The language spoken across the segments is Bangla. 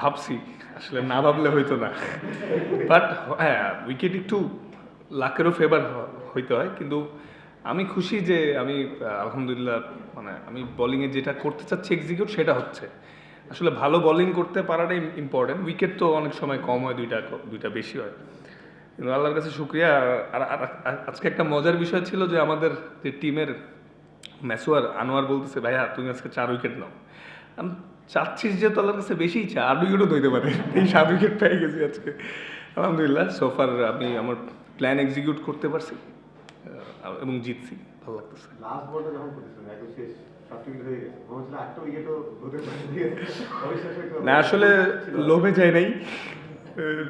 ভাবছি, আসলে না ভাবলে হইতো না। বাট হ্যাঁ, উইকেট একটু লাকেরও ফেভার হইতে হয়, কিন্তু আমি খুশি যে আমি আলহামদুলিল্লাহ, মানে আমি বোলিংয়ে যেটা করতে চাচ্ছি এক্সিকিউট সেটা হচ্ছে। আসলে ভালো বোলিং করতে পারাটাই ইম্পর্টেন্ট। উইকেট তো অনেক সময় কম হয়, দুইটা বেশি হয়, কিন্তু আল্লাহর কাছে শুক্রিয়া। আজকে একটা মজার বিষয় ছিল যে আমাদের যে টিমের মেসোয়ার আনোয়ার বলতেছে, ভাইয়া তুমি আজকে 4 উইকেট নাও। আমি চাচ্ছিস যে তো আল্লাহর কাছে বেশি ইচ্ছা, 8 উইকেটও ধরতে পারে, এই 7 উইকেট পেয়ে গেছি আজকে আলহামদুলিল্লাহ। সোফার আমি আমার প্ল্যান এক্সিকিউট করতে পারছি এবং জিতছি, ভালো লাগতেছে। লাস্ট বলটা যখন করেছিলেন একদম শেষ 7 উইকেট হয়ে গেছে, মনে হচ্ছিল 8টা উইকেটও হতে পারে, অবিশ্বাস না আসলে লোভে যায় নাই,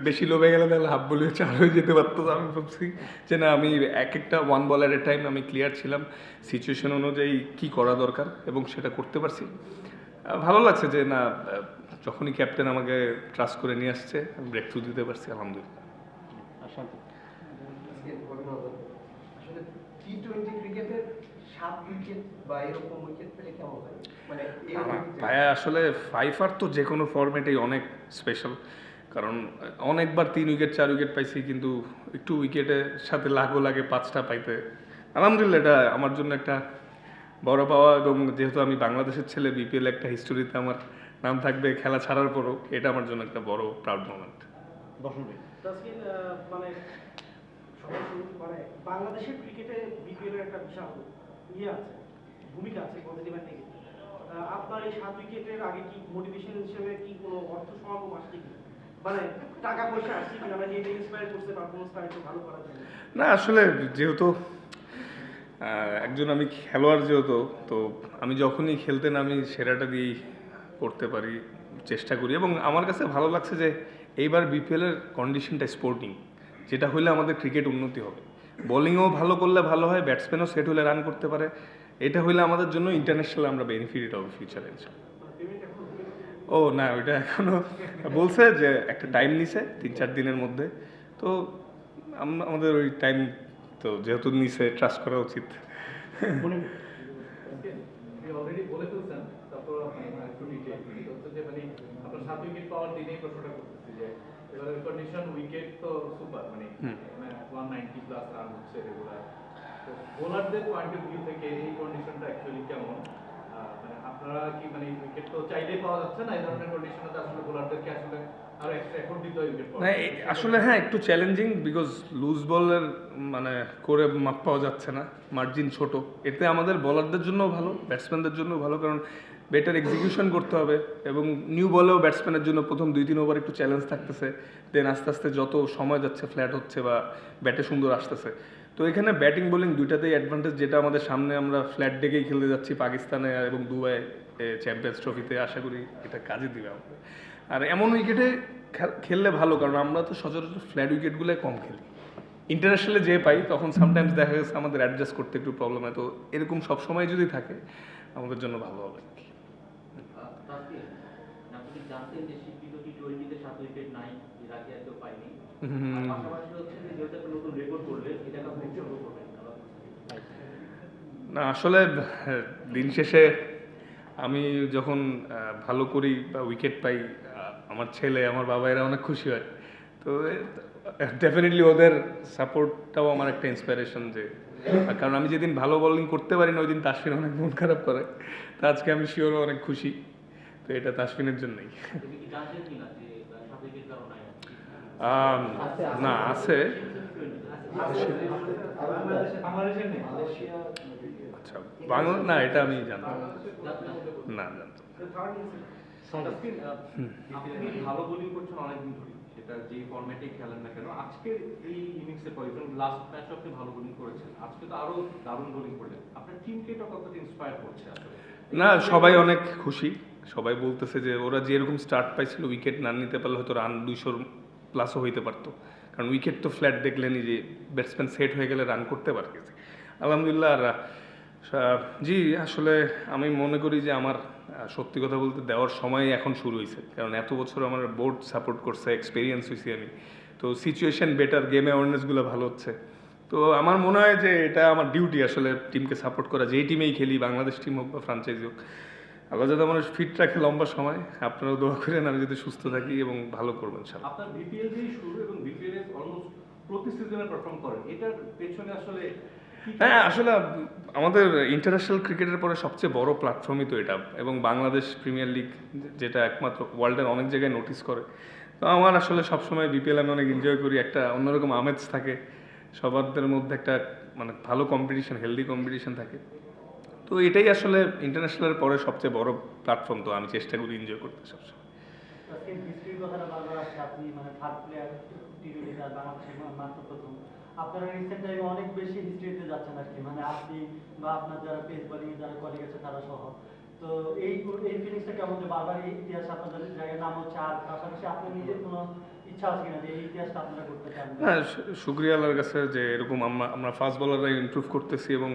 বেশি লোভে গেলে তাহলে হাফ বলে 4 হয়ে যেতে পারতো। আমি ভাবছি যে না, আমি একটা ওয়ান বল এট এ টাইম আমি ক্লিয়ার ছিলাম, সিচুয়েশন অনুযায়ী কি করা দরকার এবং সেটা করতে পারছি। ভালো লাগছে যে না, যখনই ক্যাপ্টেন আমাকে ট্রাস্ট করে নিয়ে আসছে আমি ব্রেক থ্রু দিতে পারছি আলহামদুলিল্লাহ। আসলে টি-টোয়েন্টি ক্রিকেটের 7 উইকেট বা এরকম উইকেট পেলে কেমন লাগে? মানে ভাইয়া আসলে ফাইফার তো যে কোনো ফরম্যাটেই অনেক স্পেশাল, কারণ অনেকবার 3 উইকেট 4 উইকেট পাইছি, কিন্তু একটু উইকেটের সাথে লাগও লাগে 5টা পাইতে। আলহামদুলিল্লাহ, এটা আমার জন্য একটা বড় পাওয়া, এবং যেহেতু আমি বাংলাদেশের ছেলে, বিপিএল একটা হিস্টোরিতে আমার নাম থাকবে খেলা ছাড়ার পরও, এটা আমার জন্য একটা বড় প্রাউড মোমেন্ট। তাসকিন, মানে সবাই মানে বাংলাদেশের ক্রিকেটে বিপিএল এর একটা বিশাল ইয়ে আছে, ভূমিকা আছে, পজিটিভ অ্যান্ড নেগেটিভ। আপনার এই 7 উইকেটের আগে কি মোটিভেশন হিসেবে কি কোনো অর্থ সমাগম আসছে কি, মানে টাকা পয়সা আসছে কিনা, মানে যেটা ইন্সপায়ার করছে পারফরমেন্সটা একটু ভালো করার জন্য? না আসলে যেহেতু একজন আমি খেলোয়াড়, যেহেতু তো আমি যখনই খেলতে নামি সেরাটা দিয়েই করতে পারি, চেষ্টা করি। এবং আমার কাছে ভালো লাগছে যে এইবার বিপিএলের কন্ডিশনটা স্পোর্টিং, যেটা হলে আমাদের ক্রিকেট উন্নতি হবে। বোলিংও ভালো করলে ভালো হয়, ব্যাটসম্যানও সেট হলে রান করতে পারে, এটা হলে আমাদের জন্য ইন্টারন্যাশনাল আমরা বেনিফিট হবে ফিউচারে। ও না, ওইটা এখনো বলছে যে একটা টাইম নিছে 3-4 দিনের মধ্যে, তো আমাদের ওই টাইম তো যেহেতু নিছে, ট্রাস্ট করা উচিত। অলরেডি বলে ফেলছেন, তারপর একটু ডিটেইল হচ্ছে যে মানে আপনার 7 উইকেট পাওয়ার দিনেই প্রশ্নটা করতেছি যে এবারের কন্ডিশন উইকেট তো সুপার, মানে 190 প্লাস রান হচ্ছে রেগুলার। তো বোলারদের পয়েন্ট অফ ভিউ থেকে এই কন্ডিশনটা অ্যাকচুয়ালি কেমন? মানে আপনারা কি মানে উইকেট তো চাইলেই পাওয়া যাচ্ছে না, এই ধরনের কন্ডিশনে তো আসলে বোলারদেরকে আসলে আরো এক্সট্রা এফোর্ট দিতে হয় উইকেট পাওয়া। না আসলে হ্যাঁ, একটু চ্যালেঞ্জিং, বিকজ লুজ বলের মানে করে মাপ পাওয়া যাচ্ছে না, মার্জিন ছোট। এতে আমাদের বলারদের জন্য ভালো, ব্যাটসম্যানদের জন্য ভালো, কারণ বেটার এক্সিকিউশন করতে হবে। এবং নিউ বলেও ব্যাটসম্যানের জন্য প্রথম 2-3 ওভার একটু চ্যালেঞ্জ থাকতেছে, দেন আস্তে আস্তে যত সময় যাচ্ছে ফ্ল্যাট হচ্ছে বা ব্যাটে সুন্দর আসতেছে। তো এখানে ব্যাটিং বোলিং দুইটাতেই অ্যাডভান্টেজ, যেটা আমাদের সামনে আমরা ফ্ল্যাট ডেকেই খেলতে যাচ্ছি পাকিস্তানে এবং দুবাই চ্যাম্পিয়ন্স ট্রফিতে, আশা করি এটা কাজে দিবে আমাদের। আর এমন উইকেটে খেললে ভালো, কারণ আমরা তো সচরাচর ফ্ল্যাট উইকেটগুলো কম খেলি, ইন্টারন্যাশনালে যে পাই তখন সামটাইমস দেখা গেছে আমাদের অ্যাডজাস্ট করতে একটু প্রবলেম হয়। তো এরকম সবসময় যদি থাকে আমাদের জন্য ভালো হবে আর কি। আপনি কি জানতেন যে শিল্পী তো টি-টোয়েন্টিতে 7 উইকেট নাই, এর আগে এত পাইনি? পাশাপাশি হচ্ছে যে যেহেতু একটা নতুন রেকর্ড করলেন, এটাকে আপনি উৎসর্গ করবেন। না আসলে দিন শেষে আমি যখন ভালো করি বা উইকেট পাই, আমার ছেলে, আমার বাবা, এরা অনেক খুশি হয়। তো ডেফিনেটলি ওদের সাপোর্টটাও আমার একটা ইন্সপিরেশন, যে কারণ আমি যেদিন ভালো বোলিং করতে পারি না ওই দিন তাসফিন অনেক মন খারাপ করে। তো আজকে আমি শিওরও অনেক খুশি, তো এটা তাসফিনের জন্যই। তুমি কি জানতেন কিনা যে 7 উইকেট কারণ নাই? না আছে, আচ্ছা বাংলা না, এটা আমি জানতাম না, জানতাম। আপনি ভালো বোলিং করছেন অনেকদিন ধরে, সেটা যে ফরম্যাটেই খেলেন না কেন। আজকের এই ইনিংসের পরে লাস্ট ম্যাচে আপনি ভালো বোলিং করেছেন, আজকে তো আরো দারুণ বোলিং করলেন। আপনার টিমকে এটা কতটা ইন্সপায়ার করছে আসলে? না সবাই অনেক খুশি, সবাই বলতেছে যে ওরা যেরকম স্টার্ট পাইছিল, উইকেট না নিতে পারলে হয়তো রান 200 প্লাসও হইতে পারতো, কারণ উইকেট তো ফ্ল্যাট দেখলেনি যে ব্যাটসম্যান সেট হয়ে গেলে রান করতে পারতেছে আলহামদুলিল্লাহ। আর জি আসলে আমি মনে করি যে আমার সত্যি কথা বলতে দেওয়ার সময় এখন শুরু হয়েছে, কারণ এত বছর আমার বোর্ড সাপোর্ট করছে, এক্সপিরিয়েন্স হয়েছি আমি, তো সিচুয়েশন বেটার, গেম অ্যাওয়ারনেসগুলো ভালো হচ্ছে। তো আমার মনে হয় যে এটা আমার ডিউটি আসলে টিমকে সাপোর্ট করা, যেই টিমেই খেলি, বাংলাদেশ টিম হোক বা ফ্রাঞ্চাইজি হোক। আল্লাহ যাতে আমার ফিট রাখে লম্বা সময়, আপনারাও দোয়া করেন আমি যদি সুস্থ থাকি এবং ভালো করবেন ইনশাআল্লাহ। আপনার বিপিএল দিয়েই শুরু এবং বিপিএল এর অলমোস্ট প্রতি সিজনে পারফর্ম করেন, এটার পেছনে আসলে কি হ্যাঁ, আসলে আমাদের ইন্টারন্যাশনাল ক্রিকেটের পরে সবচেয়ে বড় প্ল্যাটফর্মই তো এটা, এবং বাংলাদেশ প্রিমিয়ার লিগ যেটা একমাত্র ওয়ার্ল্ডের অনেক জায়গায় নোটিস করে। তো আমার আসলে সবসময় বিপিএল আমি অনেক এনজয় করি, একটা অন্যরকম আমেজ থাকে, সবারদের মধ্যে একটা মানে ভালো কম্পিটিশন, হেলদি কম্পিটিশন থাকে। তো এটাই আসলে ইন্টারন্যাশনালের পরে সবচেয়ে বড় প্ল্যাটফর্ম, তো আমি চেষ্টা করি এনজয় করতে সবসময়। আজকে হিস্ট্রির কথাটা বারবার আসছে, আপনি মানে থার্ড প্লেয়ার টি-20 আর বাংলাদেশের মাত্র প্রথম। আপনারা রিসেন্ট টাইমে অনেক বেশি হিস্ট্রিতে যাচ্ছেন আর কি, মানে আপনি বা আপনার যারা পেস বোলিং যারা কলিগ আছে তারা সহ। তো এই ফিলিংসটা কেমন যে বারবার এই ইতিহাস আপনাদের জায়গায় নাম হচ্ছে, আর পাশাপাশি আপনার নিজের কোনো ইচ্ছা আছে কিনা যে এই ইতিহাসটা আপনারা করতে চান? হ্যাঁ, শুক্রিয়া আল্লাহর কাছে যে এরকম আমরা ফাস্ট বলাররা ইমপ্রুভ করতেছি এবং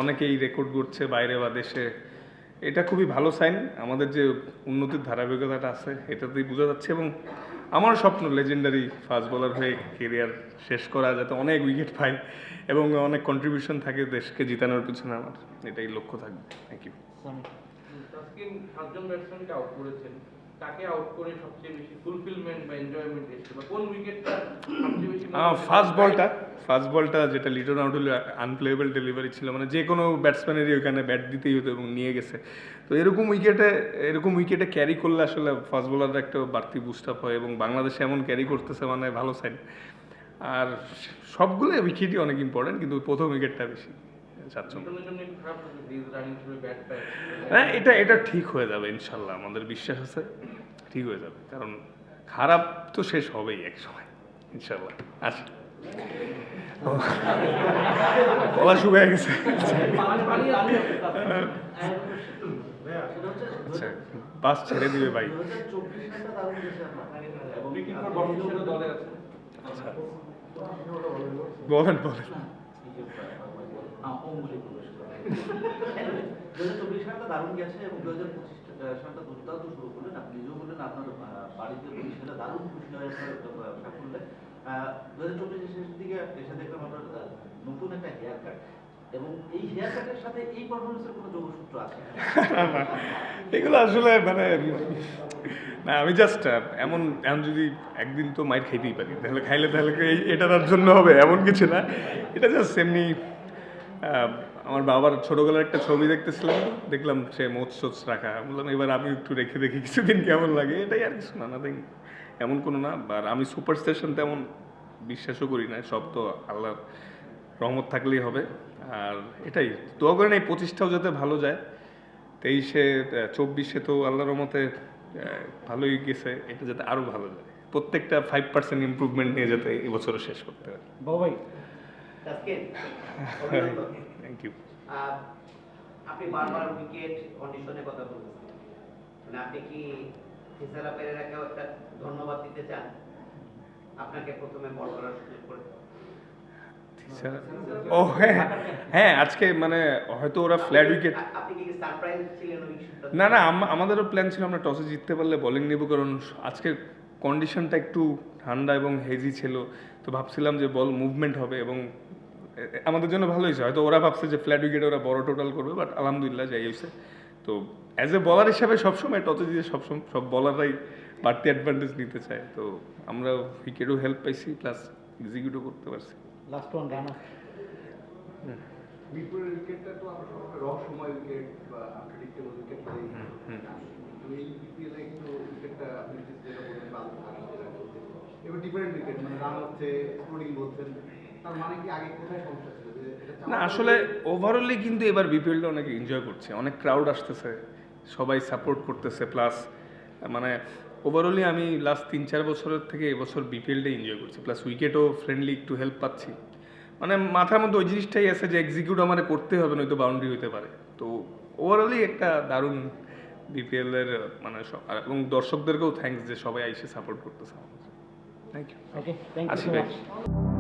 অনেকেই রেকর্ড করছে বাইরে বা দেশে। এটা খুবই ভালো সাইন, আমাদের যে উন্নতির ধারাবাহিকতাটা আছে এটাতেই বোঝা যাচ্ছে। এবং আমার স্বপ্ন লেজেন্ডারি ফাস্ট বলার হয়ে কেরিয়ার শেষ করা, যাতে অনেক উইকেট পাই এবং অনেক কন্ট্রিবিউশন থাকে দেশকে জিতানোর পিছনে, আমার এটাই লক্ষ্য থাকবে। Thank you. তাসকিন 7জন ব্যাটসম্যানকে আউট করেছেন, তাকে আউট করে সবচেয়ে বেশি ফুলফিলমেন্ট বা এনজয়মেন্ট এসেছে, বা কোন উইকেটটা সবচেয়ে বেশি ফার্স্ট বলটা যেটা লিটন আউট হলে আনপ্লেয়েবল ডেলিভারি ছিল, মানে যে কোনো ব্যাটসম্যানেরই ওখানে ব্যাট দিতেই হতো এবং নিয়ে গেছে। তো এরকম উইকেটে ক্যারি করলে আসলে ফাস্ট বোলাররা একটা বাড়তি বুস্ট আপ হয়, এবং বাংলাদেশে এমন ক্যারি করতেছে মানে ভালো সাইন। আর সবগুলো উইকেটই অনেক ইম্পর্টেন্ট, কিন্তু প্রথম উইকেটটা বেশি চাচ্ছেন। লিটনের জন্য একটু খারাপ হচ্ছে, হিজ রানিং হিসেবে ব্যাট পায়। হ্যাঁ, এটা ঠিক হয়ে যাবে ইনশাল্লাহ, আমাদের বিশ্বাস আছে ঠিক হয়ে যাবে, কারণ খারাপ তো শেষ হবেই এক সময় ইনশাল্লাহ। আচ্ছা, গলা শুকিয়ে গেছে। আচ্ছা, বাস ছেড়ে দিবে ভাই। 2024 সালটা দারুণ গেছে আপনার। এবং ক্রিকেট ফর বর্তমানে দলে আছে। আচ্ছা, বলেন। 2024 সালটা দারুণ গেছে এবং 2025 সালটা দুর্দান্ত শুরু করলেন। আপনি নিজেও বললেন আপনার বাড়িতে 25 সালে দারুণ খুশি হয়ে সাফল্যে। 2024 এর শেষের দিকে এসে দেখলাম আপনার নতুন একটা হেয়ার কাট, এবং এই হেয়ার কাটের সাথে এই পারফরমেন্সের কোনো যোগসূত্র আছে? এগুলো আসলে মানে না, আমি জাস্ট এমন যদি একদিন তো মাইর খাইতেই পারি, তাহলে এটার জন্য হবে এমন কিছু না। এটা জাস্ট এমনি আমার বাবার ছোটবেলার একটা ছবি দেখতেছিলাম, দেখলাম সে মোচ রাখা, বললাম এবার আমি একটু রেখে দেখি কিছুদিন কেমন লাগে, এটাই আর কিছু না, নাথিং এমন কোনো না। আর আমি সুপারস্টিশন তেমন বিশ্বাসও করি না, সব তো আল্লাহর রহমত থাকলেই হবে। আর এটাই দোয়া করেন এই 25টাও যাতে ভালো যায়, 23-এ 24-এ তো আল্লাহর রহমতে ভালোই গেছে, এটা যাতে আরও ভালো যায়, প্রত্যেকটা 5% ইমপ্রুভমেন্ট নিয়ে যাতে এবছরও শেষ করতে পারে। বাবাই তাসকিন, থ্যাংক ইউ। আপনি বারবার উইকেট কন্ডিশনের কথা বলতেছেন, মানে আপনি কি ফিসারা পেরেরাকেও একটা ধন্যবাদ দিতে চান আপনাকে প্রথমে বল করার সুযোগ করে? ও হ্যাঁ, আজকে মানে হয়তো ওরা ফ্ল্যাট উইকেট, আপনি কি সারপ্রাইজ ছিলেন ওই শটটা? না আমাদেরও প্ল্যান ছিল আমরা টসে জিততে পারলে বোলিং নেব, কারণ আজকের কন্ডিশনটা একটু ঠান্ডা এবং হেজি ছিল, তো ভাবছিলাম যে বল মুভমেন্ট হবে এবং আমাদের জন্য ভালো হয়েছে। হয়তো ওরা ভাবছে যে ফ্ল্যাট উইকেটে ওরা বড় টোটাল করবে, বাট আলহামদুলিল্লাহ যাই হয়েছে। তো অ্যাজ এ বলার হিসাবে সবসময় টসে জিতে সব বলাররাই বাড়তি অ্যাডভান্টেজ নিতে চায়, তো আমরা উইকেটও হেল্প পাইছি প্লাস এক্সিকিউটও করতে পারছি। লাস্ট ওয়ান রানা মিরপুরের উইকেটটা তো আমরা সবসময় রহস্যময় উইকেট বা আনপ্রেডিক্টেবল উইকেট বলেই তো এই বিপিএলে একটু উইকেটটা আপনি যেটা বললেন ভালো এবার ডিফারেন্ট উইকেট, মানে রান হচ্ছে, স্কোরিং বলছেন, তার মানে কি আগে কোথায় সমস্যা ছিল যে এটা না আসলে ওভারঅলি কিন্তু এবার বিপিএলটা অনেক এনজয় করছে, অনেক ক্রাউড আসতেছে, সবাই সাপোর্ট করতেছে, প্লাস মানে ওভারঅলি আমি লাস্ট 3-4 বছরের থেকে এবছর বিপিএলটা এনজয় করছি, প্লাস উইকেটও ফ্রেন্ডলি একটু হেল্প পাচ্ছি। মানে মাথার মধ্যে ওই জিনিসটাই আছে যে এক্সিকিউট আমার করতে হবে, নয়তো বাউন্ডারি হতে পারে। তো ওভারঅলি একটা দারুণ বিপিএলের মানে এবং দর্শকদেরকেও থ্যাঙ্কস যে সবাই এসে সাপোর্ট করতেছে। Thank you. Okay, thank you আসি সো ভাই। মাচ।